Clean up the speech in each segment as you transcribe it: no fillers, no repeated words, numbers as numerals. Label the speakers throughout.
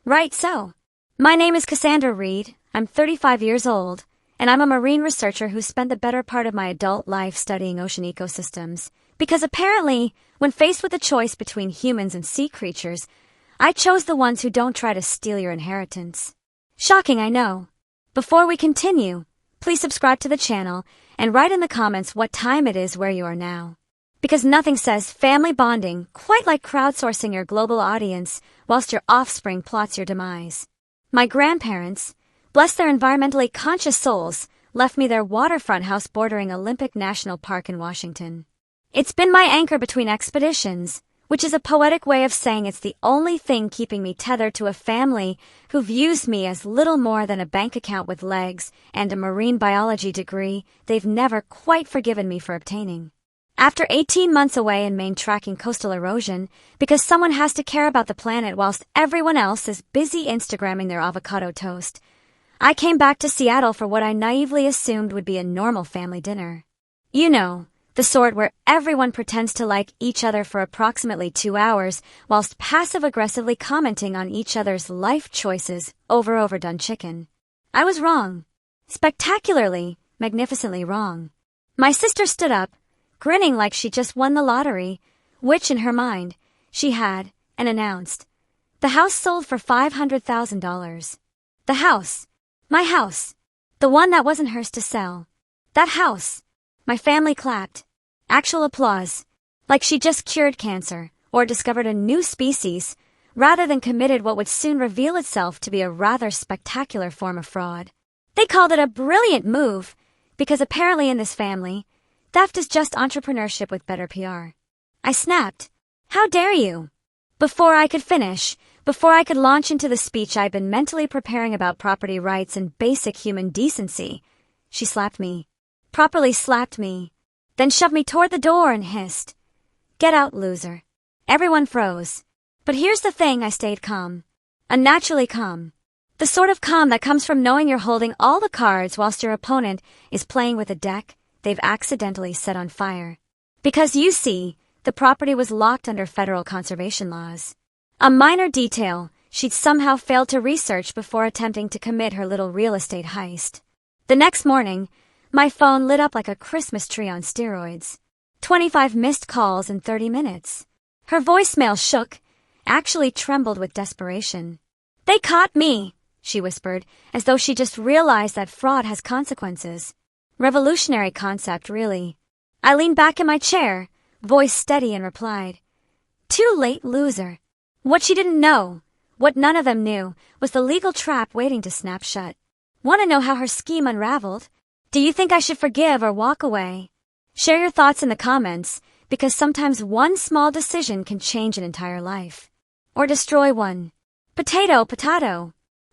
Speaker 1: Right so. My name is Cassandra Reed, I'm 35 years old, and I'm a marine researcher who spent the better part of my adult life studying ocean ecosystems. Because apparently, when faced with a choice between humans and sea creatures, I chose the ones who don't try to steal your inheritance. Shocking, I know. Before we continue, please subscribe to the channel and write in the comments what time it is where you are now. Because nothing says family bonding quite like crowdsourcing your global audience whilst your offspring plots your demise. My grandparents, bless their environmentally conscious souls, left me their waterfront house bordering Olympic National Park in Washington. It's been my anchor between expeditions, which is a poetic way of saying it's the only thing keeping me tethered to a family who views me as little more than a bank account with legs and a marine biology degree they've never quite forgiven me for obtaining. After 18 months away in Maine tracking coastal erosion, because someone has to care about the planet whilst everyone else is busy Instagramming their avocado toast, I came back to Seattle for what I naively assumed would be a normal family dinner. You know, the sort where everyone pretends to like each other for approximately 2 hours whilst passive-aggressively commenting on each other's life choices over overdone chicken. I was wrong. Spectacularly, magnificently wrong. My sister stood up, grinning like she just won the lottery, which in her mind, she had, and announced. The house sold for $500,000. The house. My house. The one that wasn't hers to sell. That house. My family clapped. Actual applause. Like she just cured cancer, or discovered a new species, rather than committed what would soon reveal itself to be a rather spectacular form of fraud. They called it a brilliant move, because apparently in this family, theft is just entrepreneurship with better PR. I snapped. How dare you? Before I could finish, before I could launch into the speech I'd been mentally preparing about property rights and basic human decency, she slapped me. Properly slapped me. Then shoved me toward the door and hissed. Get out, loser. Everyone froze. But here's the thing, I stayed calm. Unnaturally calm. The sort of calm that comes from knowing you're holding all the cards whilst your opponent is playing with a deck they've accidentally set on fire. Because you see, the property was locked under federal conservation laws. A minor detail she'd somehow failed to research before attempting to commit her little real estate heist. The next morning, my phone lit up like a Christmas tree on steroids. 25 missed calls in 30 minutes. Her voicemail shook, actually trembled with desperation. They caught me, she whispered, as though she just realized that fraud has consequences. Revolutionary concept, really. I leaned back in my chair, voice steady, and replied. Too late, loser. What she didn't know, what none of them knew, was the legal trap waiting to snap shut. Want to know how her scheme unraveled? Do you think I should forgive or walk away? Share your thoughts in the comments, because sometimes one small decision can change an entire life. Or destroy one. Potato.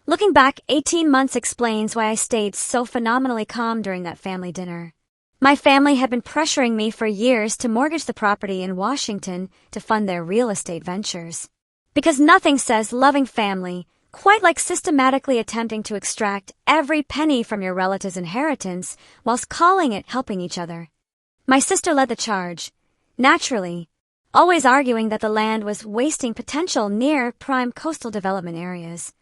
Speaker 1: Looking back, 18 months explains why I stayed so phenomenally calm during that family dinner. My family had been pressuring me for years to mortgage the property in Washington to fund their real estate ventures. Because nothing says loving family quite like systematically attempting to extract every penny from your relative's inheritance whilst calling it helping each other. My sister led the charge, naturally, always arguing that the land was wasting potential near prime coastal development areas.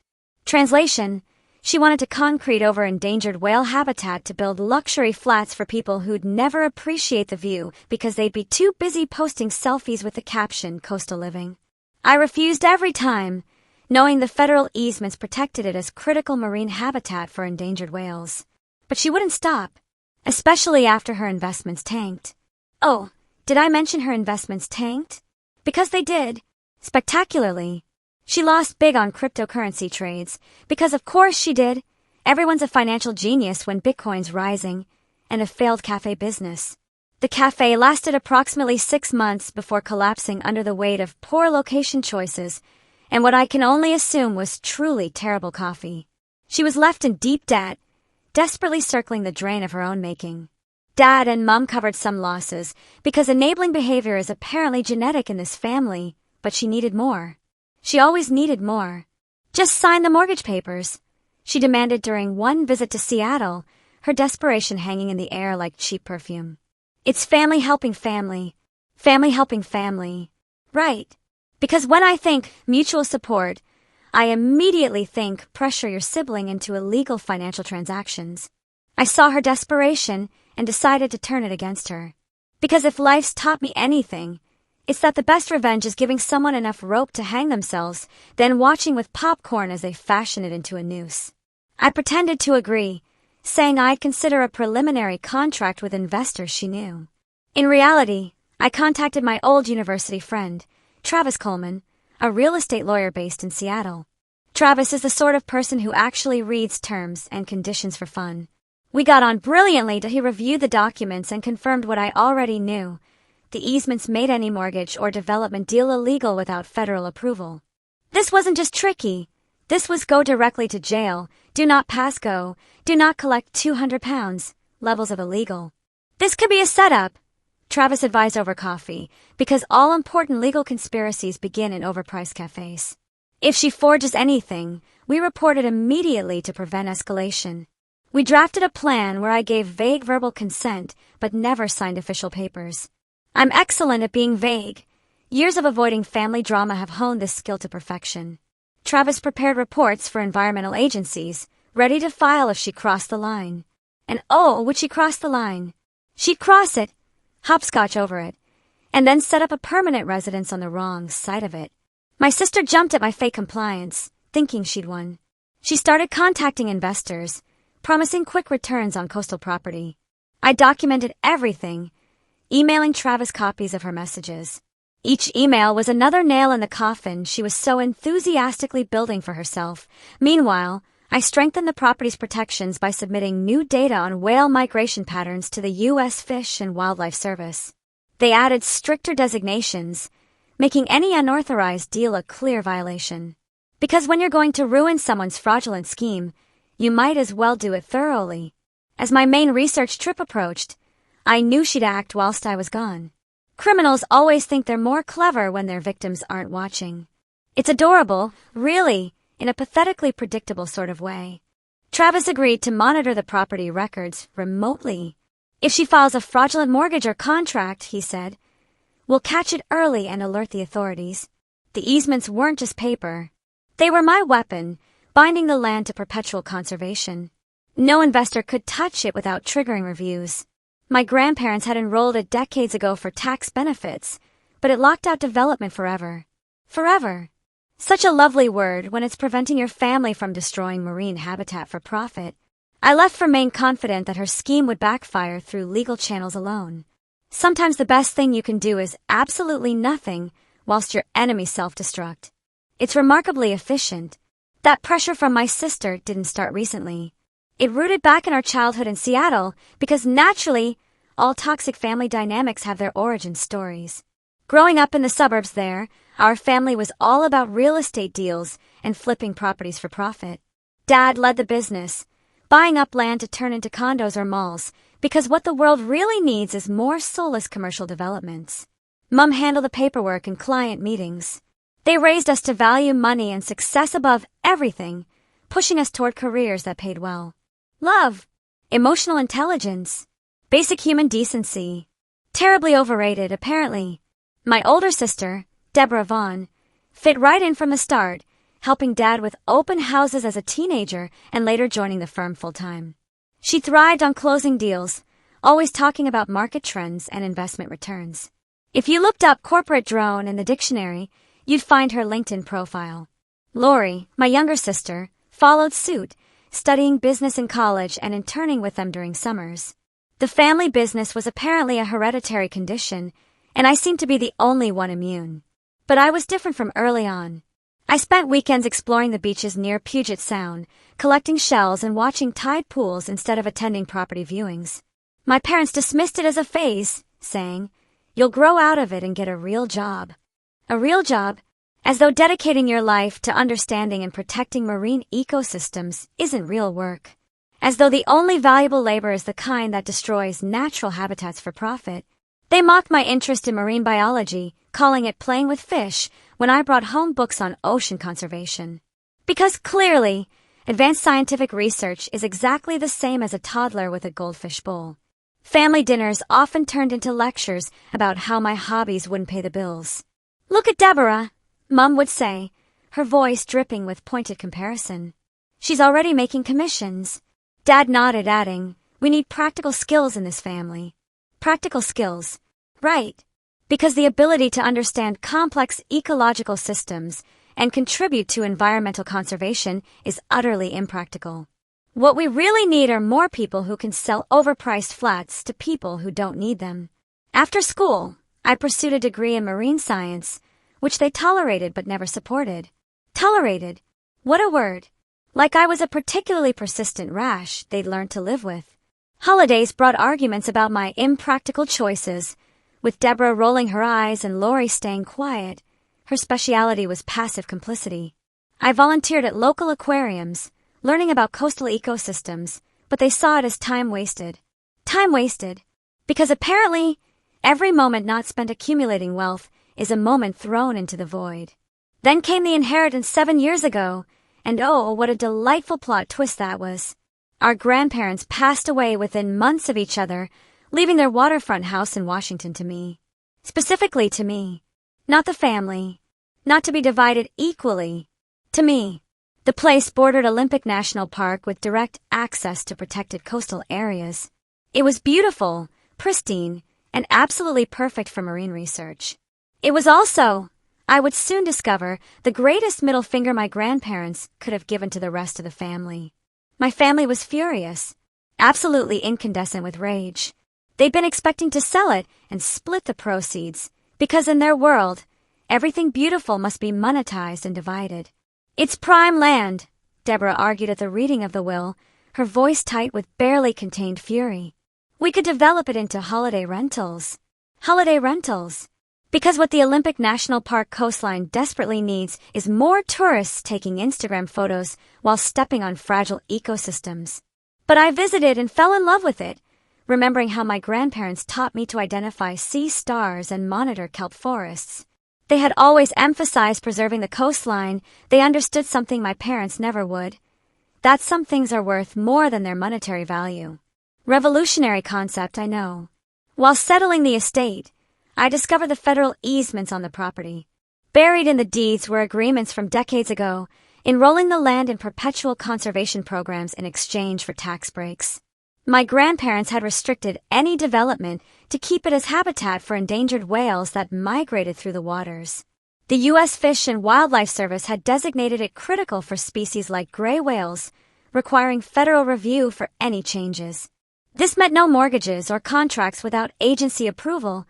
Speaker 1: Translation, she wanted to concrete over endangered whale habitat to build luxury flats for people who'd never appreciate the view because they'd be too busy posting selfies with the caption coastal living. I refused every time, knowing the federal easements protected it as critical marine habitat for endangered whales. But she wouldn't stop, especially after her investments tanked. Oh, did I mention her investments tanked? Because they did, spectacularly. She lost big on cryptocurrency trades, because of course she did. Everyone's a financial genius when Bitcoin's rising, and a failed cafe business. The cafe lasted approximately 6 months before collapsing under the weight of poor location choices and what I can only assume was truly terrible coffee. She was left in deep debt, desperately circling the drain of her own making. Dad and Mom covered some losses because enabling behavior is apparently genetic in this family, but she needed more. She always needed more. Just sign the mortgage papers, she demanded during one visit to Seattle, her desperation hanging in the air like cheap perfume. It's family helping family. Family helping family. Right. Because when I think mutual support, I immediately think pressure your sibling into illegal financial transactions. I saw her desperation and decided to turn it against her. Because if life's taught me anything, it's that the best revenge is giving someone enough rope to hang themselves, then watching with popcorn as they fashion it into a noose. I pretended to agree, saying I'd consider a preliminary contract with investors she knew. In reality, I contacted my old university friend, Travis Coleman, a real estate lawyer based in Seattle. Travis is the sort of person who actually reads terms and conditions for fun. We got on brilliantly till he reviewed the documents and confirmed what I already knew. The easements made any mortgage or development deal illegal without federal approval. This wasn't just tricky. This was go directly to jail, do not pass go, do not collect £200, levels of illegal. This could be a setup, Travis advised over coffee, because all important legal conspiracies begin in overpriced cafes. If she forges anything, we report it immediately to prevent escalation. We drafted a plan where I gave vague verbal consent but never signed official papers. I'm excellent at being vague. Years of avoiding family drama have honed this skill to perfection. Travis prepared reports for environmental agencies, ready to file if she crossed the line. And oh, would she cross the line? She'd cross it, hopscotch over it, and then set up a permanent residence on the wrong side of it. My sister jumped at my fake compliance, thinking she'd won. She started contacting investors, promising quick returns on coastal property. I documented everything, emailing Travis copies of her messages. Each email was another nail in the coffin she was so enthusiastically building for herself. Meanwhile, I strengthened the property's protections by submitting new data on whale migration patterns to the U.S. Fish and Wildlife Service. They added stricter designations, making any unauthorized deal a clear violation. Because when you're going to ruin someone's fraudulent scheme, you might as well do it thoroughly. As my main research trip approached, I knew she'd act whilst I was gone. Criminals always think they're more clever when their victims aren't watching. It's adorable, really, in a pathetically predictable sort of way. Travis agreed to monitor the property records remotely. If she files a fraudulent mortgage or contract, he said, we'll catch it early and alert the authorities. The easements weren't just paper. They were my weapon, binding the land to perpetual conservation. No investor could touch it without triggering reviews. My grandparents had enrolled it decades ago for tax benefits, but it locked out development forever. Forever. Such a lovely word when it's preventing your family from destroying marine habitat for profit. I left for Maine confident that her scheme would backfire through legal channels alone. Sometimes the best thing you can do is absolutely nothing whilst your enemies self-destruct. It's remarkably efficient. That pressure from my sister didn't start recently. It rooted back in our childhood in Seattle because naturally, all toxic family dynamics have their origin stories. Growing up in the suburbs there, our family was all about real estate deals and flipping properties for profit. Dad led the business, buying up land to turn into condos or malls, because what the world really needs is more soulless commercial developments. Mom handled the paperwork and client meetings. They raised us to value money and success above everything, pushing us toward careers that paid well. Love, emotional intelligence, basic human decency. Terribly overrated, apparently. My older sister, Deborah Vaughn, fit right in from the start, helping Dad with open houses as a teenager and later joining the firm full-time. She thrived on closing deals, always talking about market trends and investment returns. If you looked up corporate drone in the dictionary, you'd find her LinkedIn profile. Lori, my younger sister, followed suit, studying business in college and interning with them during summers. The family business was apparently a hereditary condition, and I seemed to be the only one immune. But I was different from early on. I spent weekends exploring the beaches near Puget Sound, collecting shells and watching tide pools instead of attending property viewings. My parents dismissed it as a phase, saying, "You'll grow out of it and get a real job." A real job? As though dedicating your life to understanding and protecting marine ecosystems isn't real work. As though the only valuable labor is the kind that destroys natural habitats for profit. They mocked my interest in marine biology, calling it playing with fish, when I brought home books on ocean conservation. Because clearly, advanced scientific research is exactly the same as a toddler with a goldfish bowl. Family dinners often turned into lectures about how my hobbies wouldn't pay the bills. "Look at Deborah," Mom would say, her voice dripping with pointed comparison. She's already making commissions. Dad nodded, adding, we need practical skills in this family. Practical skills. Right. Because the ability to understand complex ecological systems and contribute to environmental conservation is utterly impractical. What we really need are more people who can sell overpriced flats to people who don't need them. After school, I pursued a degree in marine science, which they tolerated but never supported. Tolerated. What a word. Like I was a particularly persistent rash they'd learned to live with. Holidays brought arguments about my impractical choices, with Deborah rolling her eyes and Lori staying quiet. Her specialty was passive complicity. I volunteered at local aquariums, learning about coastal ecosystems, but they saw it as time wasted. Time wasted. Because apparently, every moment not spent accumulating wealth is a moment thrown into the void. Then came the inheritance 7 years ago, and oh, what a delightful plot twist that was. Our grandparents passed away within months of each other, leaving their waterfront house in Washington to me. Specifically to me. Not the family. Not to be divided equally. To me. The place bordered Olympic National Park with direct access to protected coastal areas. It was beautiful, pristine, and absolutely perfect for marine research. It was also, I would soon discover, the greatest middle finger my grandparents could have given to the rest of the family. My family was furious, absolutely incandescent with rage. They'd been expecting to sell it and split the proceeds, because in their world, everything beautiful must be monetized and divided. It's prime land, Deborah argued at the reading of the will, her voice tight with barely contained fury. We could develop it into holiday rentals. Holiday rentals. Because what the Olympic National Park coastline desperately needs is more tourists taking Instagram photos while stepping on fragile ecosystems. But I visited and fell in love with it, remembering how my grandparents taught me to identify sea stars and monitor kelp forests. They had always emphasized preserving the coastline. They understood something my parents never would. That some things are worth more than their monetary value. Revolutionary concept, I know. While settling the estate, I discovered the federal easements on the property. Buried in the deeds were agreements from decades ago, enrolling the land in perpetual conservation programs in exchange for tax breaks. My grandparents had restricted any development to keep it as habitat for endangered whales that migrated through the waters. The U.S. Fish and Wildlife Service had designated it critical for species like gray whales, requiring federal review for any changes. This meant no mortgages or contracts without agency approval.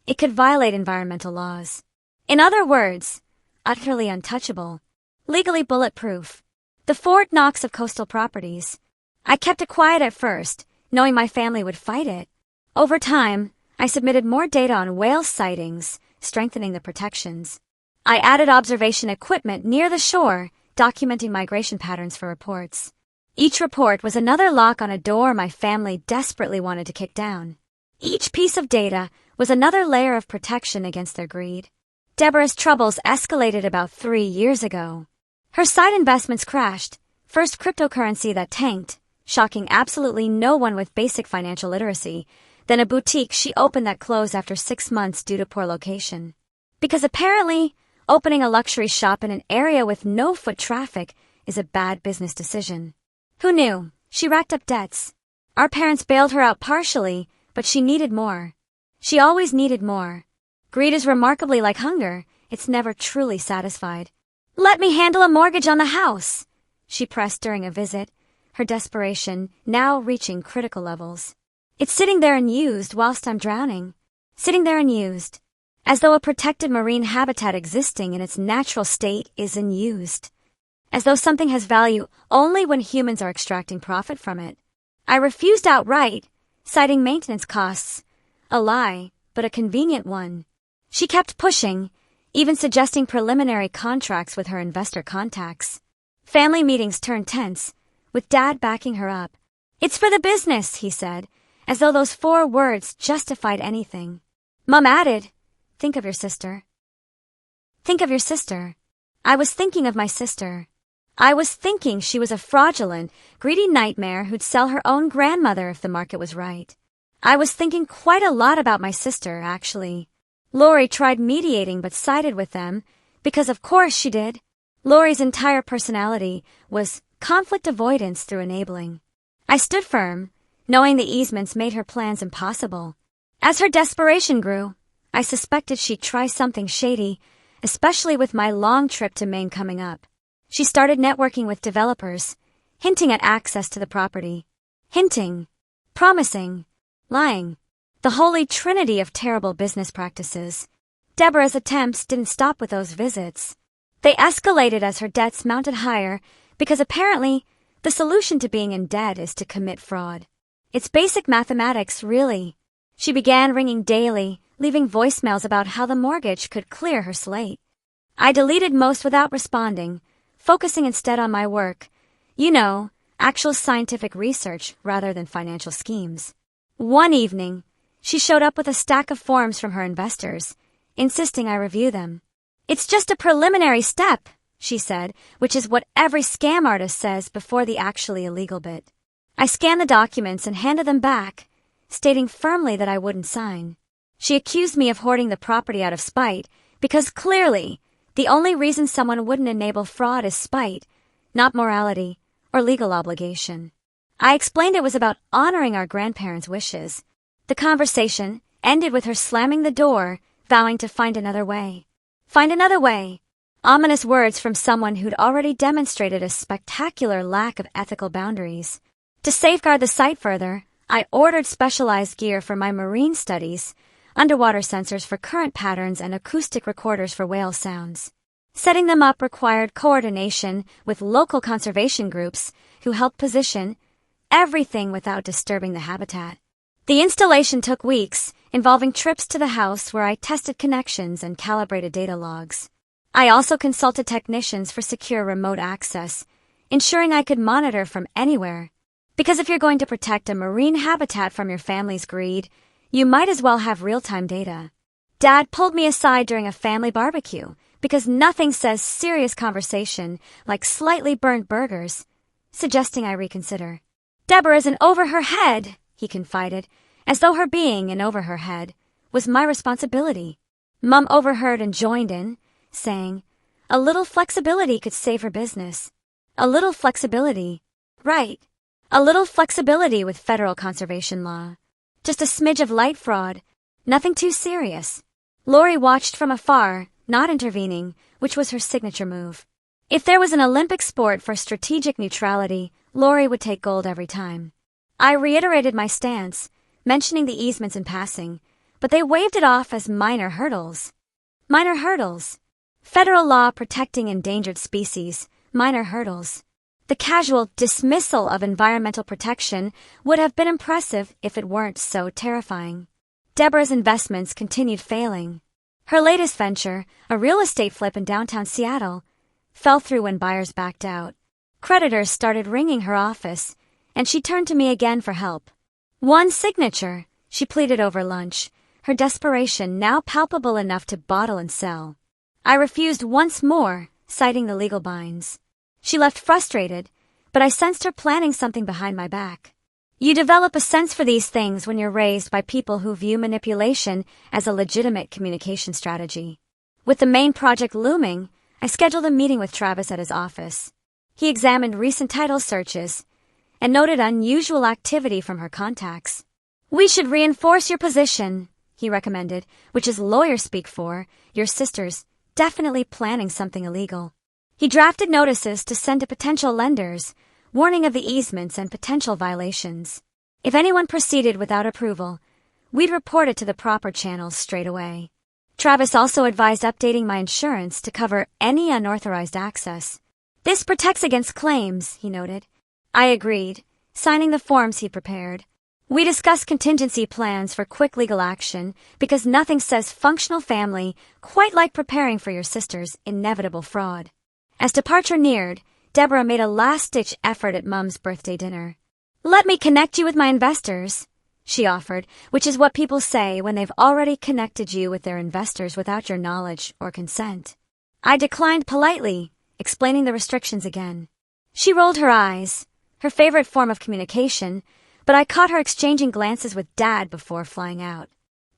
Speaker 1: It could violate environmental laws. In other words, utterly untouchable, legally bulletproof. The Fort Knox of coastal properties. I kept it quiet at first, knowing my family would fight it. Over time, I submitted more data on whale sightings, strengthening the protections. I added observation equipment near the shore, documenting migration patterns for reports. Each report was another lock on a door my family desperately wanted to kick down. Each piece of data was another layer of protection against their greed. Deborah's troubles escalated about 3 years ago. Her side investments crashed, first cryptocurrency that tanked, shocking absolutely no one with basic financial literacy, then a boutique she opened that closed after 6 months due to poor location. Because apparently, opening a luxury shop in an area with no foot traffic is a bad business decision. Who knew? She racked up debts. Our parents bailed her out partially, but she needed more. She always needed more. Greed is remarkably like hunger. It's never truly satisfied. Let me handle a mortgage on the house, she pressed during a visit, her desperation now reaching critical levels. It's sitting there unused whilst I'm drowning. Sitting there unused. As though a protected marine habitat existing in its natural state is unused. As though something has value only when humans are extracting profit from it. I refused outright, citing maintenance costs. A lie, but a convenient one. She kept pushing, even suggesting preliminary contracts with her investor contacts. Family meetings turned tense, with Dad backing her up. It's for the business, he said, as though those 4 words justified anything. Mum added, think of your sister. Think of your sister. I was thinking of my sister. I was thinking she was a fraudulent, greedy nightmare who'd sell her own grandmother if the market was right. I was thinking quite a lot about my sister, actually. Lori tried mediating but sided with them, because of course she did. Lori's entire personality was conflict avoidance through enabling. I stood firm, knowing the easements made her plans impossible. As her desperation grew, I suspected she'd try something shady, especially with my long trip to Maine coming up. She started networking with developers, hinting at access to the property. Hinting, promising, lying. The holy trinity of terrible business practices. Deborah's attempts didn't stop with those visits. They escalated as her debts mounted higher because apparently the solution to being in debt is to commit fraud. It's basic mathematics, really. She began ringing daily, leaving voicemails about how the mortgage could clear her slate. I deleted most without responding, focusing instead on my work. Actual scientific research rather than financial schemes. One evening, she showed up with a stack of forms from her investors, insisting I review them. "It's just a preliminary step," she said, which is what every scam artist says before the actually illegal bit. I scanned the documents and handed them back, stating firmly that I wouldn't sign. She accused me of hoarding the property out of spite, because clearly, the only reason someone wouldn't enable fraud is spite, not morality or legal obligation. I explained it was about honoring our grandparents' wishes. The conversation ended with her slamming the door, vowing to find another way. Find another way. Ominous words from someone who'd already demonstrated a spectacular lack of ethical boundaries. To safeguard the site further, I ordered specialized gear for my marine studies, underwater sensors for current patterns and acoustic recorders for whale sounds. Setting them up required coordination with local conservation groups who helped position everything without disturbing the habitat. The installation took weeks, involving trips to the house where I tested connections and calibrated data logs. I also consulted technicians for secure remote access, ensuring I could monitor from anywhere. Because if you're going to protect a marine habitat from your family's greed, you might as well have real-time data. Dad pulled me aside during a family barbecue because nothing says serious conversation like slightly burnt burgers, suggesting I reconsider. "Deborah's in over her head," he confided, as though her being in over her head was my responsibility. Mum overheard and joined in, saying, "A little flexibility could save her business. A little flexibility. Right. A little flexibility with federal conservation law. Just a smidge of light fraud. Nothing too serious." Lori watched from afar, not intervening, which was her signature move. If there was an Olympic sport for strategic neutrality, Lori would take gold every time. I reiterated my stance, mentioning the easements in passing, but they waved it off as minor hurdles. Minor hurdles. Federal law protecting endangered species, minor hurdles. The casual dismissal of environmental protection would have been impressive if it weren't so terrifying. Deborah's investments continued failing. Her latest venture, a real estate flip in downtown Seattle, fell through when buyers backed out. Creditors started ringing her office, and she turned to me again for help. "One signature," she pleaded over lunch, her desperation now palpable enough to bottle and sell. I refused once more, citing the legal binds. She left frustrated, but I sensed her planning something behind my back. You develop a sense for these things when you're raised by people who view manipulation as a legitimate communication strategy. With the main project looming, I scheduled a meeting with Travis at his office. He examined recent title searches and noted unusual activity from her contacts. "We should reinforce your position," he recommended, which is lawyer speak for, "Your sister's definitely planning something illegal." He drafted notices to send to potential lenders, warning of the easements and potential violations. If anyone proceeded without approval, we'd report it to the proper channels straight away. Travis also advised updating my insurance to cover any unauthorized access. "This protects against claims," he noted. I agreed, signing the forms he prepared. We discussed contingency plans for quick legal action because nothing says functional family quite like preparing for your sister's inevitable fraud. As departure neared, Deborah made a last-ditch effort at Mum's birthday dinner. "Let me connect you with my investors," she offered, which is what people say when they've already connected you with their investors without your knowledge or consent. I declined politely, explaining the restrictions again. She rolled her eyes, her favorite form of communication, but I caught her exchanging glances with Dad before flying out.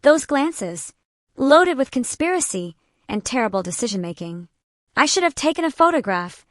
Speaker 1: Those glances, loaded with conspiracy and terrible decision-making. I should have taken a photograph.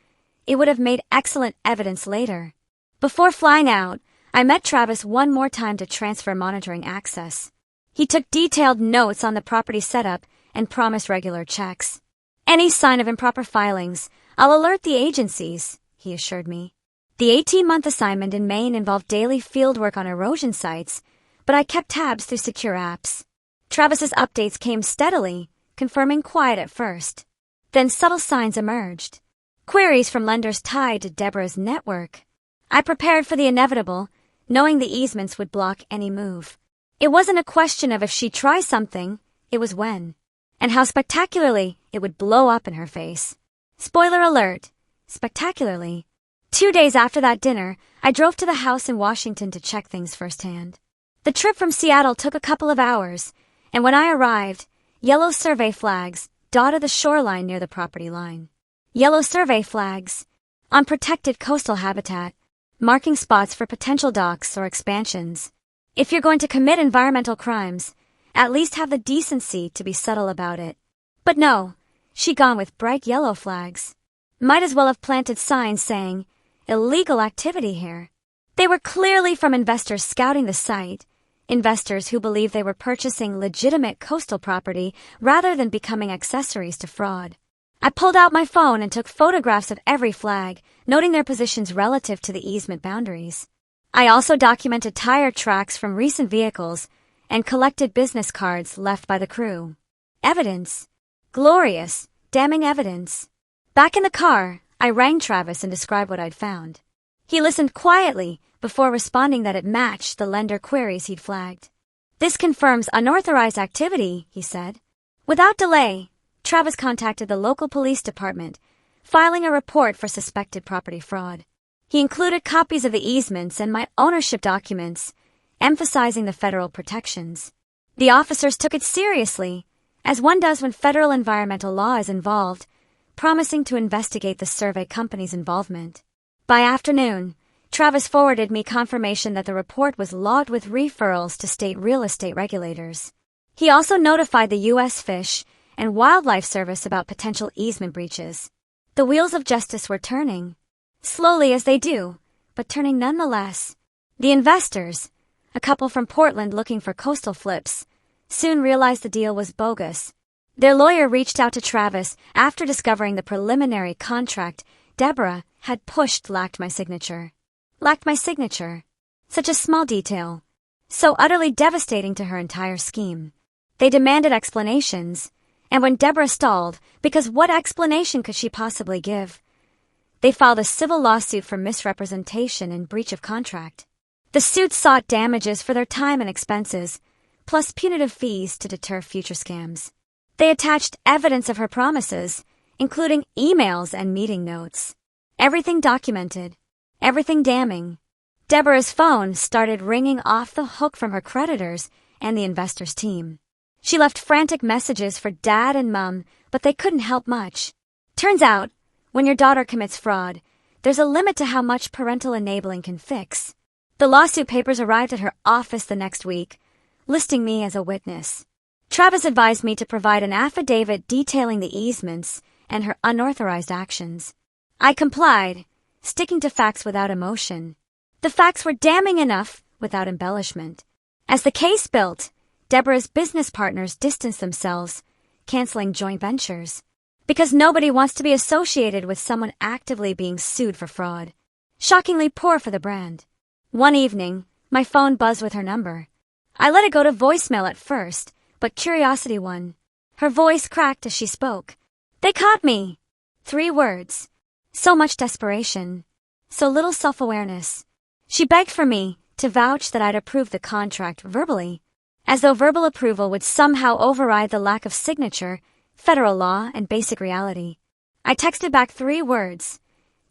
Speaker 1: It would have made excellent evidence later. Before flying out, I met Travis one more time to transfer monitoring access. He took detailed notes on the property setup and promised regular checks. Any sign of improper filings, I'll alert the agencies, he assured me. The 18-month assignment in Maine involved daily fieldwork on erosion sites, but I kept tabs through secure apps. Travis's updates came steadily, confirming quiet at first. Then subtle signs emerged. Queries from lenders tied to Deborah's network. I prepared for the inevitable, knowing the easements would block any move. It wasn't a question of if she'd try something, it was when. And how spectacularly it would blow up in her face. Spoiler alert, spectacularly. 2 days after that dinner, I drove to the house in Washington to check things firsthand. The trip from Seattle took a couple of hours, and when I arrived, yellow survey flags dotted the shoreline near the property line. Yellow survey flags on protected coastal habitat, marking spots for potential docks or expansions. If you're going to commit environmental crimes, at least have the decency to be subtle about it. But no, she'd gone with bright yellow flags. Might as well have planted signs saying, illegal activity here. They were clearly from investors scouting the site, investors who believed they were purchasing legitimate coastal property rather than becoming accessories to fraud. I pulled out my phone and took photographs of every flag, noting their positions relative to the easement boundaries. I also documented tire tracks from recent vehicles and collected business cards left by the crew. Evidence. Glorious, damning evidence. Back in the car, I rang Travis and described what I'd found. He listened quietly before responding that it matched the lender queries he'd flagged. This confirms unauthorized activity, he said. Without delay, Travis contacted the local police department, filing a report for suspected property fraud. He included copies of the easements and my ownership documents, emphasizing the federal protections. The officers took it seriously, as one does when federal environmental law is involved, promising to investigate the survey company's involvement. By afternoon, Travis forwarded me confirmation that the report was logged with referrals to state real estate regulators. He also notified the U.S. Fish and Wildlife Service about potential easement breaches. The wheels of justice were turning. Slowly as they do, but turning nonetheless. The investors, a couple from Portland looking for coastal flips, soon realized the deal was bogus. Their lawyer reached out to Travis after discovering the preliminary contract Deborah had pushed lacked my signature. Such a small detail. So utterly devastating to her entire scheme. They demanded explanations, and when Deborah stalled, because what explanation could she possibly give? They filed a civil lawsuit for misrepresentation and breach of contract. The suit sought damages for their time and expenses, plus punitive fees to deter future scams. They attached evidence of her promises, including emails and meeting notes. Everything documented. Everything damning. Deborah's phone started ringing off the hook from her creditors and the investors' team. She left frantic messages for Dad and Mum, but they couldn't help much. Turns out, when your daughter commits fraud, there's a limit to how much parental enabling can fix. The lawsuit papers arrived at her office the next week, listing me as a witness. Travis advised me to provide an affidavit detailing the easements and her unauthorized actions. I complied, sticking to facts without emotion. The facts were damning enough without embellishment. As the case built, Deborah's business partners distanced themselves, canceling joint ventures. Because nobody wants to be associated with someone actively being sued for fraud. Shockingly poor for the brand. One evening, my phone buzzed with her number. I let it go to voicemail at first, but curiosity won. Her voice cracked as she spoke. They caught me! 3 words. So much desperation. So little self-awareness. She begged for me to vouch that I'd approved the contract verbally, as though verbal approval would somehow override the lack of signature, federal law, and basic reality. I texted back 3 words.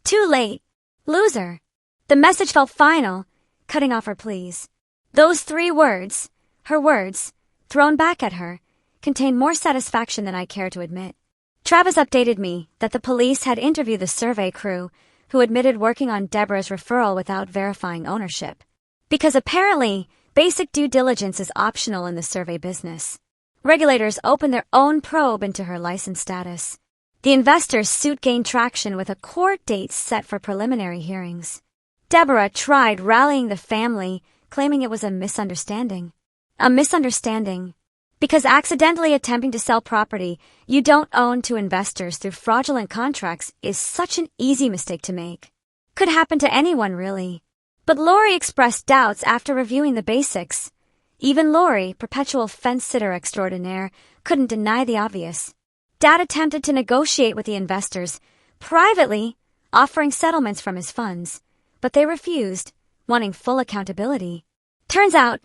Speaker 1: Too late. Loser. The message felt final, cutting off her pleas. Those 3 words, her words, thrown back at her, contained more satisfaction than I care to admit. Travis updated me that the police had interviewed the survey crew, who admitted working on Deborah's referral without verifying ownership. Because apparently, basic due diligence is optional in the survey business. Regulators opened their own probe into her license status. The investors' suit gained traction with a court date set for preliminary hearings. Deborah tried rallying the family, claiming it was a misunderstanding. A misunderstanding. Because accidentally attempting to sell property you don't own to investors through fraudulent contracts is such an easy mistake to make. Could happen to anyone, really. But Lori expressed doubts after reviewing the basics. Even Lori, perpetual fence-sitter extraordinaire, couldn't deny the obvious. Dad attempted to negotiate with the investors, privately, offering settlements from his funds, but they refused, wanting full accountability. Turns out,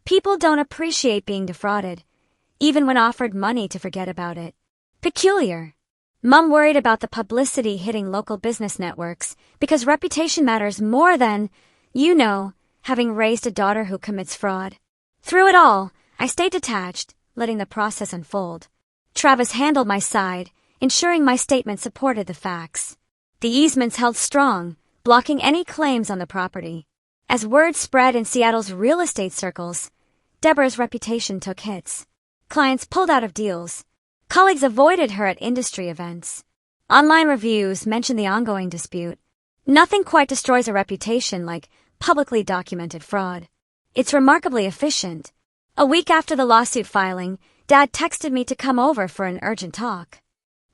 Speaker 1: people don't appreciate being defrauded, even when offered money to forget about it. Peculiar. Mom worried about the publicity hitting local business networks because reputation matters more than, having raised a daughter who commits fraud. Through it all, I stayed detached, letting the process unfold. Travis handled my side, ensuring my statement supported the facts. The easements held strong, blocking any claims on the property. As word spread in Seattle's real estate circles, Deborah's reputation took hits. Clients pulled out of deals. Colleagues avoided her at industry events. Online reviews mentioned the ongoing dispute. Nothing quite destroys a reputation like publicly documented fraud. It's remarkably efficient. A week after the lawsuit filing, Dad texted me to come over for an urgent talk.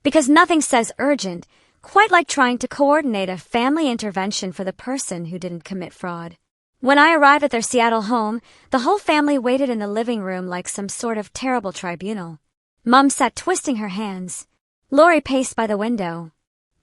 Speaker 1: Because nothing says urgent, quite like trying to coordinate a family intervention for the person who didn't commit fraud. When I arrived at their Seattle home, the whole family waited in the living room like some sort of terrible tribunal. Mom sat twisting her hands. Lori paced by the window.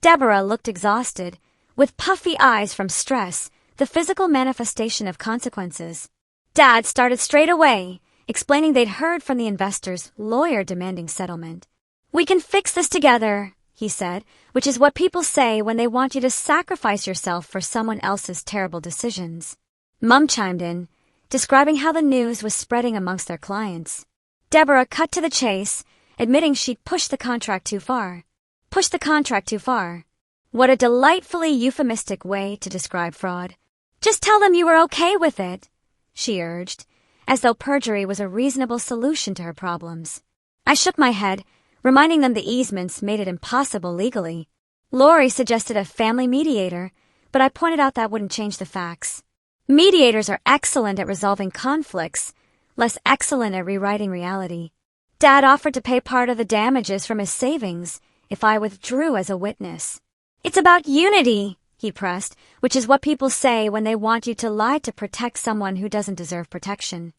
Speaker 1: Deborah looked exhausted, with puffy eyes from stress, the physical manifestation of consequences. Dad started straight away, explaining they'd heard from the investors' lawyer demanding settlement. "We can fix this together," he said, which is what people say when they want you to sacrifice yourself for someone else's terrible decisions. Mom chimed in, describing how the news was spreading amongst their clients. Deborah cut to the chase, admitting she'd pushed the contract too far. Pushed the contract too far. What a delightfully euphemistic way to describe fraud. "Just tell them you were okay with it," she urged, as though perjury was a reasonable solution to her problems. I shook my head, reminding them the easements made it impossible legally. Lori suggested a family mediator, but I pointed out that wouldn't change the facts. Mediators are excellent at resolving conflicts, less excellent at rewriting reality. Dad offered to pay part of the damages from his savings if I withdrew as a witness. "It's about unity," he pressed, which is what people say when they want you to lie to protect someone who doesn't deserve protection.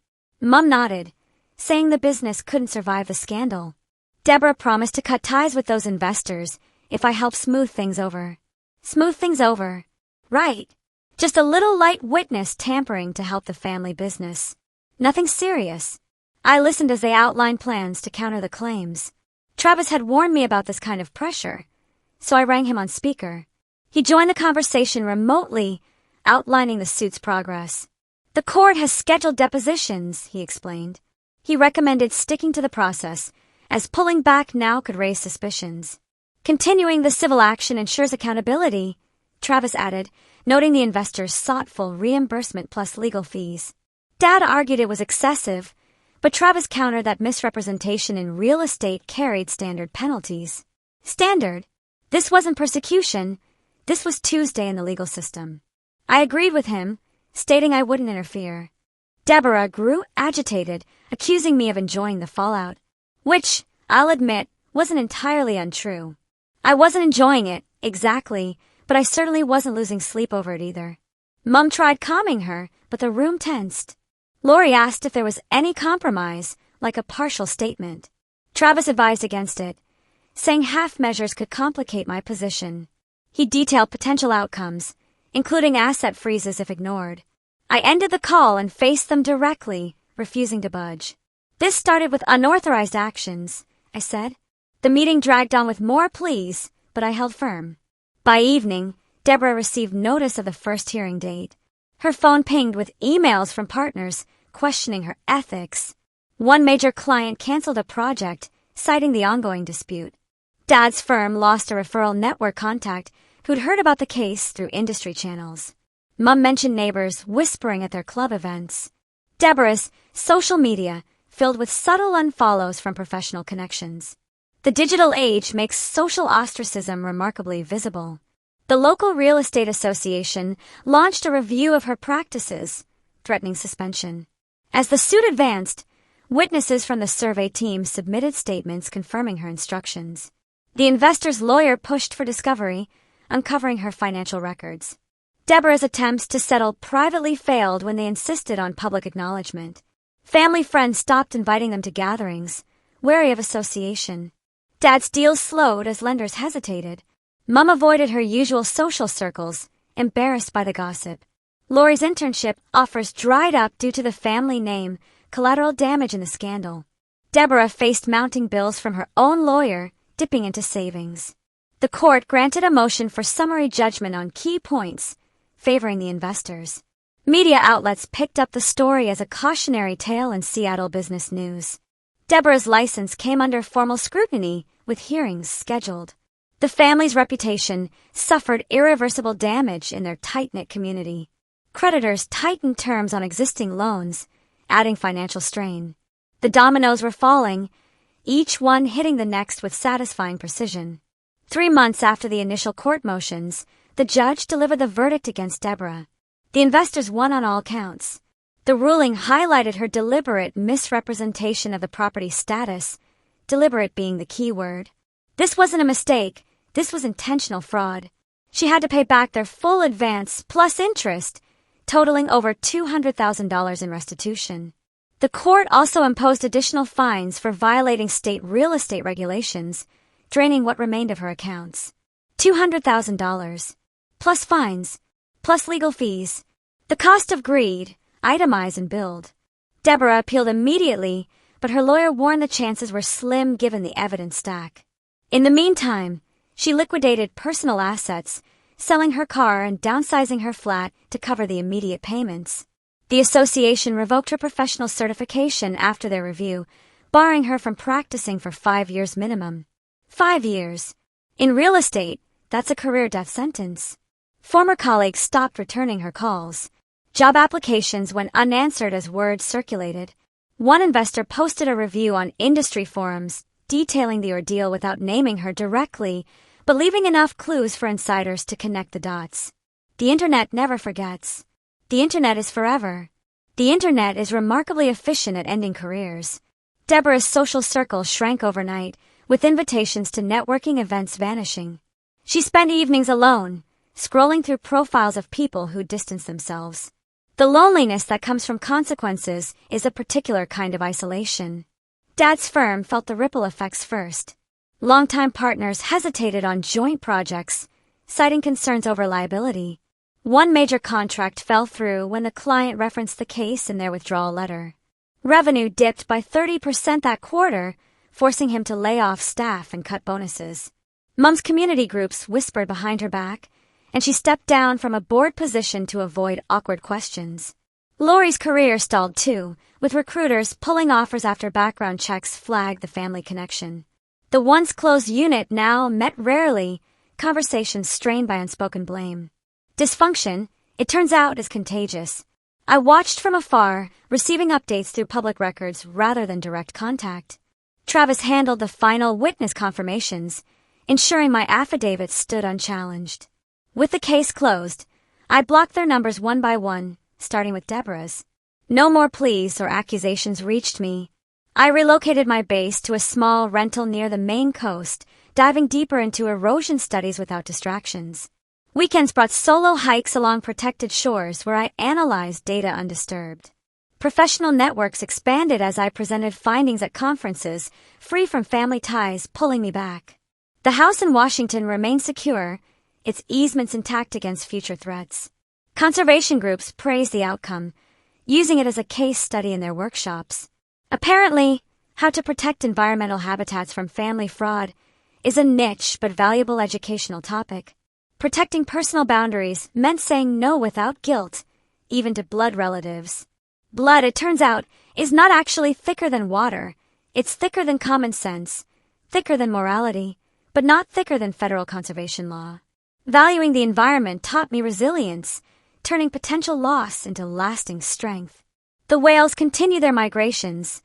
Speaker 1: Mom nodded, saying the business couldn't survive the scandal. Deborah promised to cut ties with those investors if I helped smooth things over. Smooth things over. Right. Just a little light witness tampering to help the family business. Nothing serious. I listened as they outlined plans to counter the claims. Travis had warned me about this kind of pressure, so I rang him on speaker. He joined the conversation remotely, outlining the suit's progress. "The court has scheduled depositions," he explained. He recommended sticking to the process, as pulling back now could raise suspicions. "Continuing the civil action ensures accountability," Travis added, noting the investors sought full reimbursement plus legal fees. Dad argued it was excessive, but Travis countered that misrepresentation in real estate carried standard penalties. Standard? This wasn't persecution. This was Tuesday in the legal system. I agreed with him, stating I wouldn't interfere. Deborah grew agitated, accusing me of enjoying the fallout, which, I'll admit, wasn't entirely untrue. I wasn't enjoying it, exactly, but I certainly wasn't losing sleep over it either. Mom tried calming her, but the room tensed. Lori asked if there was any compromise, like a partial statement. Travis advised against it, saying half measures could complicate my position. He detailed potential outcomes, including asset freezes if ignored. I ended the call and faced them directly, refusing to budge. "This started with unauthorized actions," I said. The meeting dragged on with more pleas, but I held firm. By evening, Deborah received notice of the first hearing date. Her phone pinged with emails from partners questioning her ethics. One major client canceled a project, citing the ongoing dispute. Dad's firm lost a referral network contact who'd heard about the case through industry channels. Mom mentioned neighbors whispering at their club events. Deborah's social media filled with subtle unfollows from professional connections. The digital age makes social ostracism remarkably visible. The local real estate association launched a review of her practices, threatening suspension. As the suit advanced, witnesses from the survey team submitted statements confirming her instructions. The investor's lawyer pushed for discovery, uncovering her financial records. Deborah's attempts to settle privately failed when they insisted on public acknowledgement. Family friends stopped inviting them to gatherings, wary of association. Dad's deals slowed as lenders hesitated. Mom avoided her usual social circles, embarrassed by the gossip. Lori's internship offers dried up due to the family name, collateral damage in the scandal. Deborah faced mounting bills from her own lawyer, dipping into savings. The court granted a motion for summary judgment on key points, favoring the investors. Media outlets picked up the story as a cautionary tale in Seattle business news. Deborah's license came under formal scrutiny, with hearings scheduled. The family's reputation suffered irreversible damage in their tight-knit community. Creditors tightened terms on existing loans, adding financial strain. The dominoes were falling, each one hitting the next with satisfying precision. 3 months after the initial court motions, the judge delivered the verdict against Deborah. The investors won on all counts. The ruling highlighted her deliberate misrepresentation of the property's status, deliberate being the key word. This wasn't a mistake, this was intentional fraud. She had to pay back their full advance plus interest, totaling over $200,000 in restitution. The court also imposed additional fines for violating state real estate regulations, draining what remained of her accounts. $200,000, plus fines, plus legal fees. The cost of greed, itemize and build. Deborah appealed immediately, but her lawyer warned the chances were slim given the evidence stack. In the meantime, she liquidated personal assets, selling her car and downsizing her flat to cover the immediate payments. The association revoked her professional certification after their review, barring her from practicing for 5 years minimum. 5 years. In real estate, that's a career death sentence. Former colleagues stopped returning her calls. Job applications went unanswered as word circulated. One investor posted a review on industry forums, detailing the ordeal without naming her directly, but leaving enough clues for insiders to connect the dots. The internet never forgets. The internet is forever. The internet is remarkably efficient at ending careers. Deborah's social circle shrank overnight, with invitations to networking events vanishing. She spent evenings alone, scrolling through profiles of people who distanced themselves. The loneliness that comes from consequences is a particular kind of isolation. Dad's firm felt the ripple effects first. Longtime partners hesitated on joint projects, citing concerns over liability. One major contract fell through when the client referenced the case in their withdrawal letter. Revenue dipped by 30% that quarter, forcing him to lay off staff and cut bonuses. Mom's community groups whispered behind her back, and she stepped down from a board position to avoid awkward questions. Lori's career stalled too, with recruiters pulling offers after background checks flagged the family connection. The once closed unit now met rarely, conversations strained by unspoken blame. Dysfunction, it turns out, is contagious. I watched from afar, receiving updates through public records rather than direct contact. Travis handled the final witness confirmations, ensuring my affidavits stood unchallenged. With the case closed, I blocked their numbers one by one, starting with Deborah's. No more pleas or accusations reached me. I relocated my base to a small rental near the Maine coast, diving deeper into erosion studies without distractions. Weekends brought solo hikes along protected shores where I analyzed data undisturbed. Professional networks expanded as I presented findings at conferences, free from family ties pulling me back. The house in Washington remained secure, its easements intact against future threats. Conservation groups praised the outcome, using it as a case study in their workshops. Apparently, how to protect environmental habitats from family fraud is a niche but valuable educational topic. Protecting personal boundaries meant saying no without guilt, even to blood relatives. Blood, it turns out, is not actually thicker than water. It's thicker than common sense, thicker than morality, but not thicker than federal conservation law. Valuing the environment taught me resilience, turning potential loss into lasting strength. The whales continue their migrations.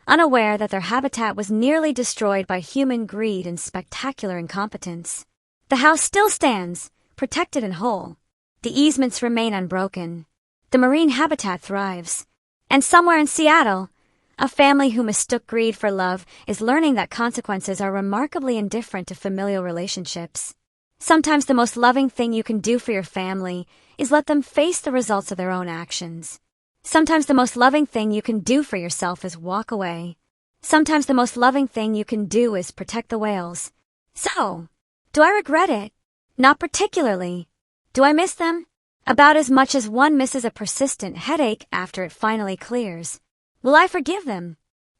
Speaker 1: unaware that their habitat was nearly destroyed by human greed and spectacular incompetence. The house still stands, protected and whole. The easements remain unbroken. The marine habitat thrives. And somewhere in Seattle, a family who mistook greed for love is learning that consequences are remarkably indifferent to familial relationships. Sometimes the most loving thing you can do for your family is let them face the results of their own actions. Sometimes the most loving thing you can do for yourself is walk away. Sometimes the most loving thing you can do is protect the whales. So, do I regret it? Not particularly. Do I miss them? About as much as one misses a persistent headache after it finally clears. Will I forgive them?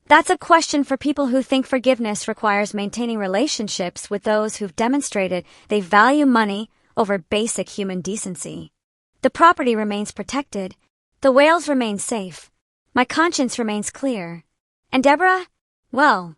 Speaker 1: That's a question for people who think forgiveness requires maintaining relationships with those who've demonstrated they value money over basic human decency. The property remains protected. The whales remain safe. My conscience remains clear. And Deborah? Well,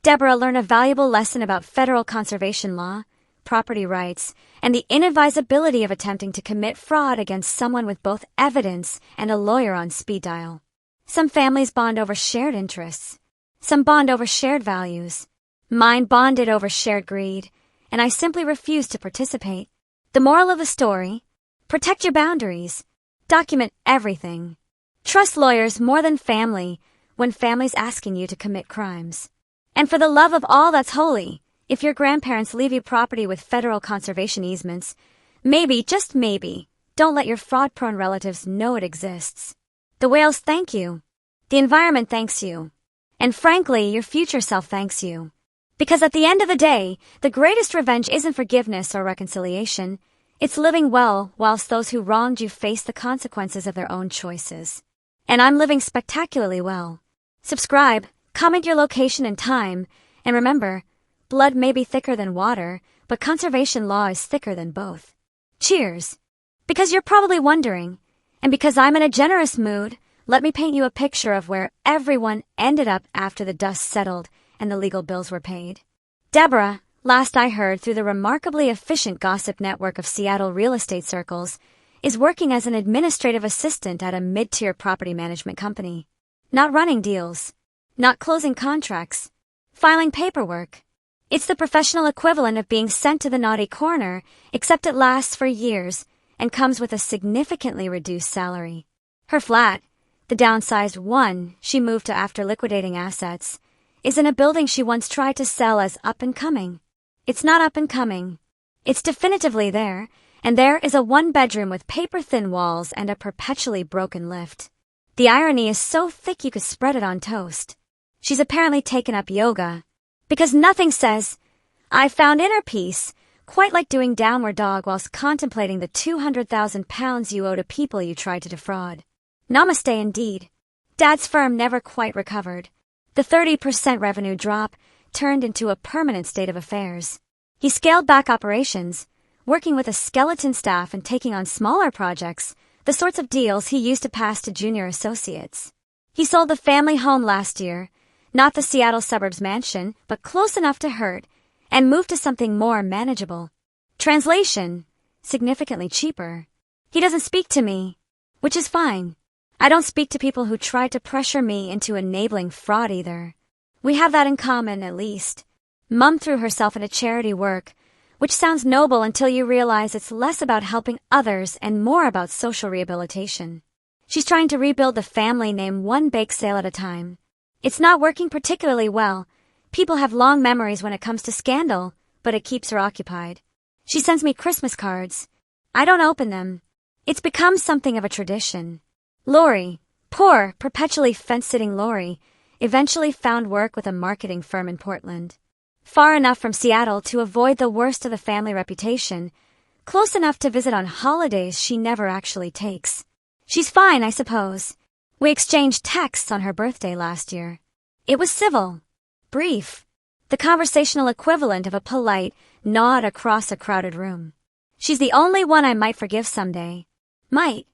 Speaker 1: Deborah learned a valuable lesson about federal conservation law, property rights, and the inadvisability of attempting to commit fraud against someone with both evidence and a lawyer on speed dial. Some families bond over shared interests. Some bond over shared values. Mine bonded over shared greed, and I simply refuse to participate. The moral of the story: protect your boundaries. Document everything. Trust lawyers more than family when family's asking you to commit crimes. And for the love of all that's holy, if your grandparents leave you property with federal conservation easements, maybe, just maybe, don't let your fraud-prone relatives know it exists. The whales thank you. The environment thanks you. And frankly, your future self thanks you. Because at the end of the day, the greatest revenge isn't forgiveness or reconciliation. It's living well whilst those who wronged you face the consequences of their own choices. And I'm living spectacularly well. Subscribe, comment your location and time, and remember, blood may be thicker than water, but conservation law is thicker than both. Cheers. Because you're probably wondering, and because I'm in a generous mood, let me paint you a picture of where everyone ended up after the dust settled and the legal bills were paid. Deborah, last I heard through the remarkably efficient gossip network of Seattle real estate circles, is working as an administrative assistant at a mid-tier property management company. Not running deals. Not closing contracts. Filing paperwork. It's the professional equivalent of being sent to the naughty corner, except it lasts for years and comes with a significantly reduced salary. Her flat, the downsized one she moved to after liquidating assets, is in a building she once tried to sell as up-and-coming. It's not up-and-coming. It's definitively there, and there is a one-bedroom with paper-thin walls and a perpetually broken lift. The irony is so thick you could spread it on toast. She's apparently taken up yoga, because nothing says, "I've found inner peace," quite like doing downward dog whilst contemplating the 200,000 pounds you owe to people you tried to defraud. Namaste indeed. Dad's firm never quite recovered. The 30% revenue drop turned into a permanent state of affairs. He scaled back operations, working with a skeleton staff and taking on smaller projects, the sorts of deals he used to pass to junior associates. He sold the family home last year, not the Seattle suburbs mansion, but close enough to hurt, and moved to something more manageable. Translation: significantly cheaper. He doesn't speak to me, which is fine. I don't speak to people who try to pressure me into enabling fraud either. We have that in common, at least. Mum threw herself into charity work, which sounds noble until you realize it's less about helping others and more about social rehabilitation. She's trying to rebuild the family name one bake sale at a time. It's not working particularly well. People have long memories when it comes to scandal, but it keeps her occupied. She sends me Christmas cards. I don't open them. It's become something of a tradition. Lori, poor, perpetually fence-sitting Lori, eventually found work with a marketing firm in Portland. Far enough from Seattle to avoid the worst of the family reputation, close enough to visit on holidays she never actually takes. She's fine, I suppose. We exchanged texts on her birthday last year. It was civil. Brief. The conversational equivalent of a polite nod across a crowded room. She's the only one I might forgive someday. Might.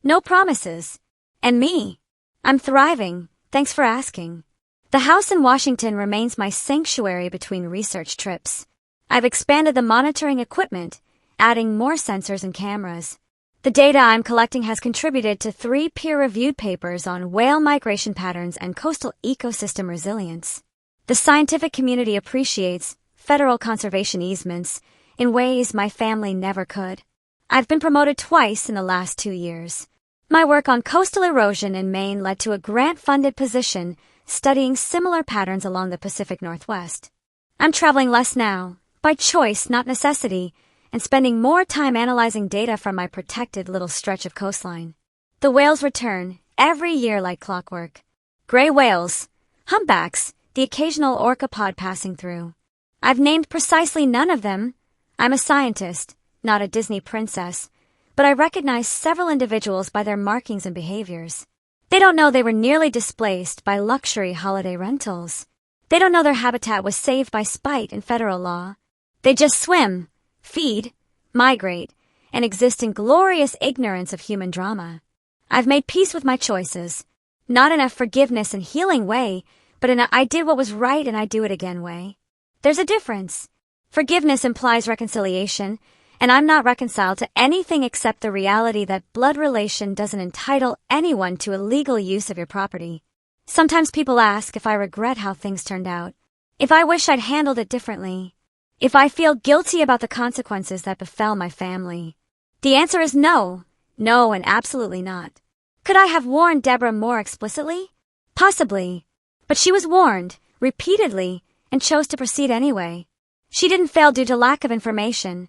Speaker 1: No promises. And me. I'm thriving, thanks for asking. The house in Washington remains my sanctuary between research trips. I've expanded the monitoring equipment, adding more sensors and cameras. The data I'm collecting has contributed to 3 peer-reviewed papers on whale migration patterns and coastal ecosystem resilience. The scientific community appreciates federal conservation easements in ways my family never could. I've been promoted twice in the last 2 years. My work on coastal erosion in Maine led to a grant-funded position studying similar patterns along the Pacific Northwest. I'm traveling less now, by choice, not necessity, and spending more time analyzing data from my protected little stretch of coastline. The whales return, every year like clockwork. Gray whales, humpbacks, the occasional orcapod passing through. I've named precisely none of them. I'm a scientist, not a Disney princess, but I recognize several individuals by their markings and behaviors. They don't know they were nearly displaced by luxury holiday rentals. They don't know their habitat was saved by spite in federal law. They just swim, feed, migrate, and exist in glorious ignorance of human drama. I've made peace with my choices, not in a forgiveness and healing way, but in a I did what was right and I do it again way. There's a difference. Forgiveness implies reconciliation, and I'm not reconciled to anything except the reality that blood relation doesn't entitle anyone to illegal use of your property. Sometimes people ask if I regret how things turned out, if I wish I'd handled it differently, if I feel guilty about the consequences that befell my family. The answer is no, and absolutely not. Could I have warned Deborah more explicitly? Possibly. But she was warned, repeatedly, and chose to proceed anyway. She didn't fail due to lack of information.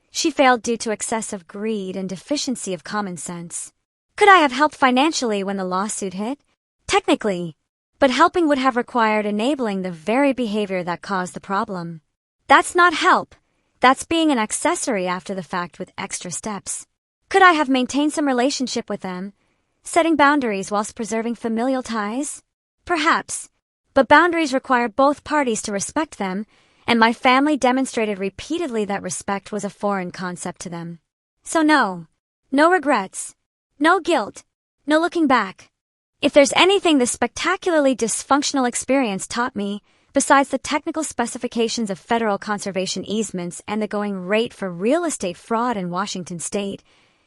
Speaker 1: She failed due to excessive greed and deficiency of common sense. Could I have helped financially when the lawsuit hit? Technically. But helping would have required enabling the very behavior that caused the problem. That's not help. That's being an accessory after the fact with extra steps. Could I have maintained some relationship with them, setting boundaries whilst preserving familial ties? Perhaps. But boundaries require both parties to respect them, and my family demonstrated repeatedly that respect was a foreign concept to them. So no regrets, no guilt, no looking back. If there's anything this spectacularly dysfunctional experience taught me, besides the technical specifications of federal conservation easements and the going rate for real estate fraud in Washington state,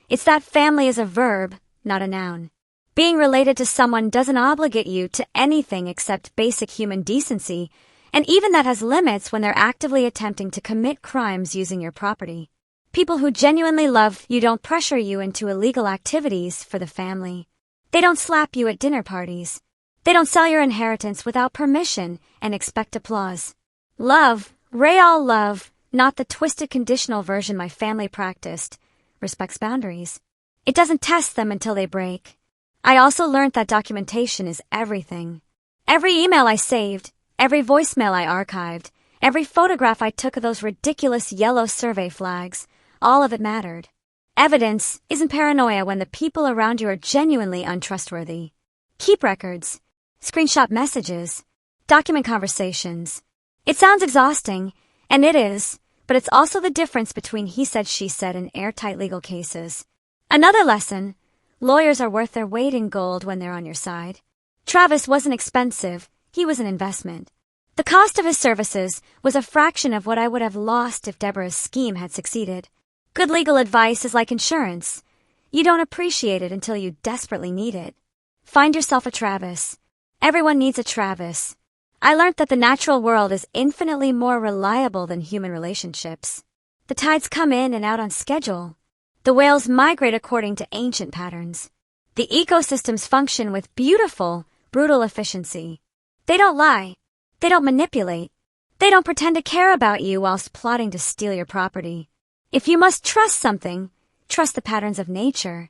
Speaker 1: it's that family is a verb, not a noun. Being related to someone doesn't obligate you to anything except basic human decency, and even that has limits when they're actively attempting to commit crimes using your property. People who genuinely love you don't pressure you into illegal activities for the family. They don't slap you at dinner parties. They don't sell your inheritance without permission and expect applause. Love, real love, not the twisted conditional version my family practiced, respects boundaries. It doesn't test them until they break. I also learned that documentation is everything. Every email I saved, every voicemail I archived, every photograph I took of those ridiculous yellow survey flags, all of it mattered. Evidence isn't paranoia when the people around you are genuinely untrustworthy. Keep records, screenshot messages, document conversations. It sounds exhausting, and it is, but it's also the difference between he said, she said in airtight legal cases. Another lesson, lawyers are worth their weight in gold when they're on your side. Travis wasn't expensive. He was an investment. The cost of his services was a fraction of what I would have lost if Deborah's scheme had succeeded. Good legal advice is like insurance. You don't appreciate it until you desperately need it. Find yourself a Travis. Everyone needs a Travis. I learned that the natural world is infinitely more reliable than human relationships. The tides come in and out on schedule. The whales migrate according to ancient patterns. The ecosystems function with beautiful, brutal efficiency. They don't lie. They don't manipulate. They don't pretend to care about you whilst plotting to steal your property. If you must trust something, trust the patterns of nature.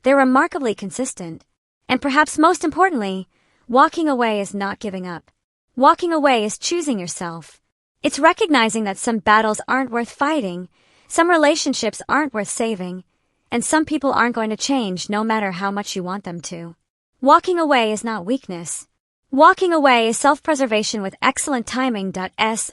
Speaker 1: They're remarkably consistent. And perhaps most importantly, walking away is not giving up. Walking away is choosing yourself. It's recognizing that some battles aren't worth fighting, some relationships aren't worth saving, and some people aren't going to change no matter how much you want them to. Walking away is not weakness. Walking away is self-preservation with excellent timing.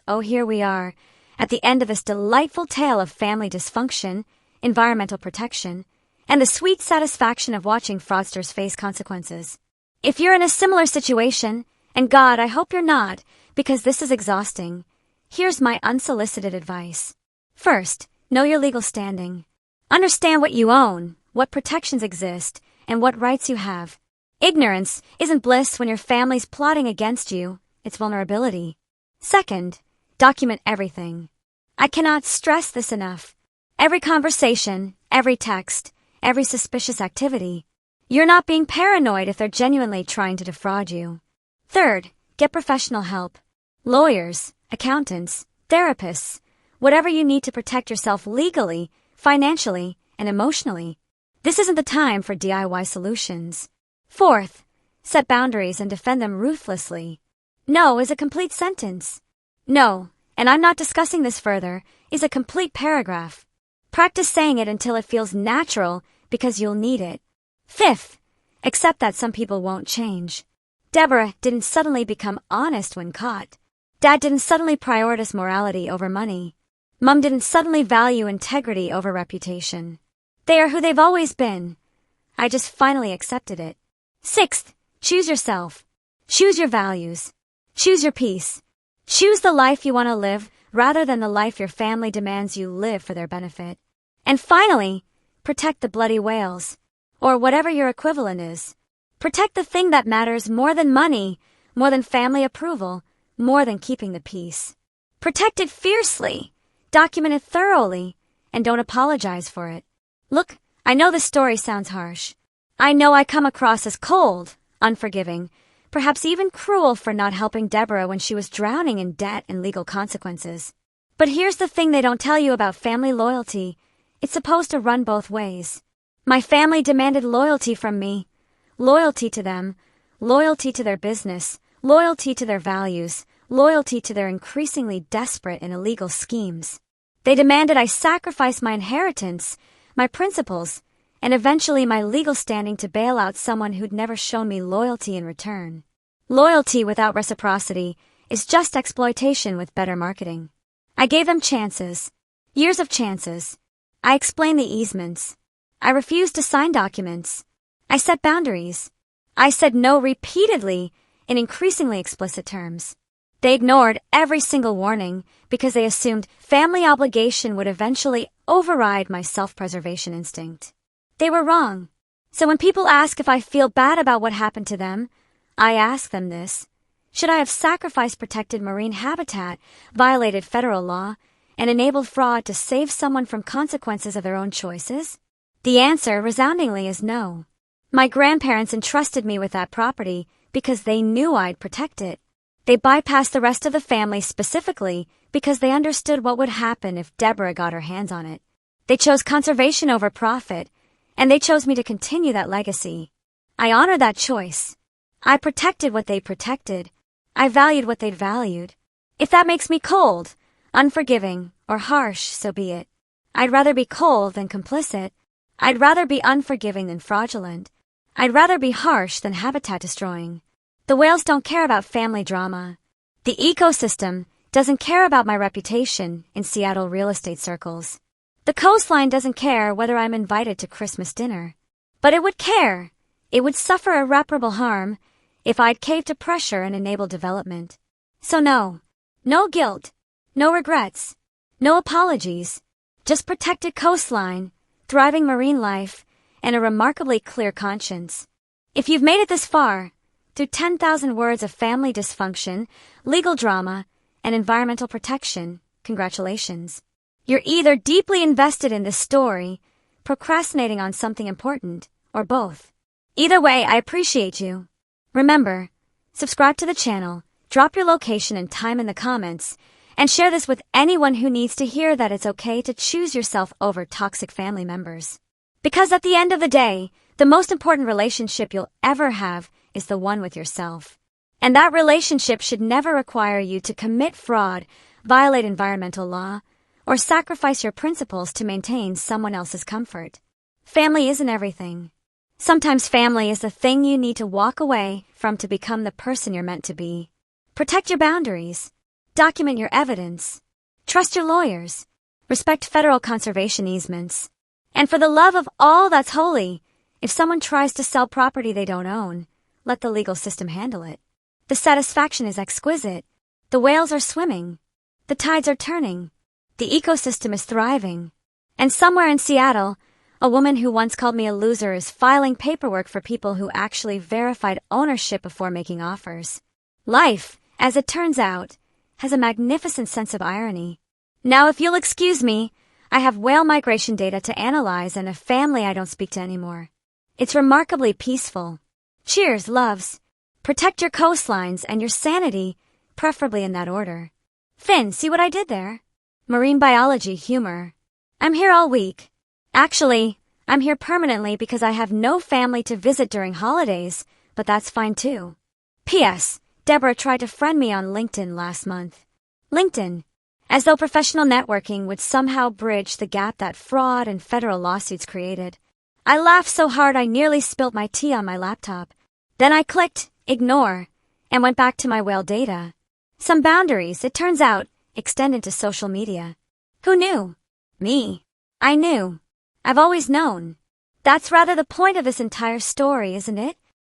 Speaker 1: Oh, here we are, at the end of this delightful tale of family dysfunction, environmental protection, and the sweet satisfaction of watching fraudsters face consequences. If you're in a similar situation, and God, I hope you're not, because this is exhausting, here's my unsolicited advice. First, know your legal standing. Understand what you own, what protections exist, and what rights you have. Ignorance isn't bliss when your family's plotting against you, it's vulnerability. Second, document everything. I cannot stress this enough. Every conversation, every text, every suspicious activity. You're not being paranoid if they're genuinely trying to defraud you. Third, get professional help. Lawyers, accountants, therapists, whatever you need to protect yourself legally, financially, and emotionally. This isn't the time for DIY solutions. Fourth, set boundaries and defend them ruthlessly. No is a complete sentence. No, and I'm not discussing this further, is a complete paragraph. Practice saying it until it feels natural because you'll need it. Fifth, accept that some people won't change. Deborah didn't suddenly become honest when caught. Dad didn't suddenly prioritize morality over money. Mom didn't suddenly value integrity over reputation. They are who they've always been. I just finally accepted it. Sixth, choose yourself. Choose your values. Choose your peace. Choose the life you want to live rather than the life your family demands you live for their benefit. And finally, protect the bloody whales. Or whatever your equivalent is. Protect the thing that matters more than money, more than family approval, more than keeping the peace. Protect it fiercely, document it thoroughly, and don't apologize for it. Look, I know this story sounds harsh. I know I come across as cold, unforgiving, perhaps even cruel for not helping Deborah when she was drowning in debt and legal consequences. But here's the thing they don't tell you about family loyalty. It's supposed to run both ways. My family demanded loyalty from me. Loyalty to them, loyalty to their business, loyalty to their values, loyalty to their increasingly desperate and illegal schemes. They demanded I sacrifice my inheritance, my principles, and eventually my legal standing to bail out someone who'd never shown me loyalty in return. Loyalty without reciprocity is just exploitation with better marketing. I gave them chances, years of chances. I explained the easements. I refused to sign documents. I set boundaries. I said no repeatedly in increasingly explicit terms. They ignored every single warning because they assumed family obligation would eventually override my self-preservation instinct. They were wrong. So when people ask if I feel bad about what happened to them, I ask them this. Should I have sacrificed protected marine habitat, violated federal law, and enabled fraud to save someone from consequences of their own choices? The answer, resoundingly, is no. My grandparents entrusted me with that property because they knew I'd protect it. They bypassed the rest of the family specifically because they understood what would happen if Deborah got her hands on it. They chose conservation over profit, and they chose me to continue that legacy. I honor that choice. I protected what they protected. I valued what they'd valued. If that makes me cold, unforgiving, or harsh, so be it. I'd rather be cold than complicit. I'd rather be unforgiving than fraudulent. I'd rather be harsh than habitat destroying. The whales don't care about family drama. The ecosystem doesn't care about my reputation in Seattle real estate circles. The coastline doesn't care whether I'm invited to Christmas dinner. But it would care. It would suffer irreparable harm if I'd caved to pressure and enabled development. So no guilt, no regrets, no apologies, just protected coastline, thriving marine life, and a remarkably clear conscience. If you've made it this far, through 10,000 words of family dysfunction, legal drama, and environmental protection, congratulations. You're either deeply invested in this story, procrastinating on something important, or both. Either way, I appreciate you. Remember, subscribe to the channel, drop your location and time in the comments, and share this with anyone who needs to hear that it's okay to choose yourself over toxic family members. Because at the end of the day, the most important relationship you'll ever have is the one with yourself. And that relationship should never require you to commit fraud, violate environmental law, or sacrifice your principles to maintain someone else's comfort. Family isn't everything. Sometimes family is the thing you need to walk away from to become the person you're meant to be. Protect your boundaries. Document your evidence. Trust your lawyers. Respect federal conservation easements. And for the love of all that's holy, if someone tries to sell property they don't own, let the legal system handle it. The satisfaction is exquisite. The whales are swimming. The tides are turning. The ecosystem is thriving. And somewhere in Seattle, A woman who once called me a loser is filing paperwork for people who actually verified ownership before making offers. Life, as it turns out, has a magnificent sense of irony. Now, if you'll excuse me, I have whale migration data to analyze and a family I don't speak to anymore. It's remarkably peaceful. Cheers, loves. Protect your coastlines and your sanity, preferably in that order. Finn, see what I did there? Marine biology humor. I'm here all week. Actually, I'm here permanently because I have no family to visit during holidays, but that's fine too. P.S. Deborah tried to friend me on LinkedIn last month. LinkedIn. As though professional networking would somehow bridge the gap that fraud and federal lawsuits created. I laughed so hard I nearly spilt my tea on my laptop. Then I clicked ignore and went back to my whale data. Some boundaries, it turns out, extend into social media. Who knew? Me. I knew. I've always known. That's rather the point of this entire story, isn't it?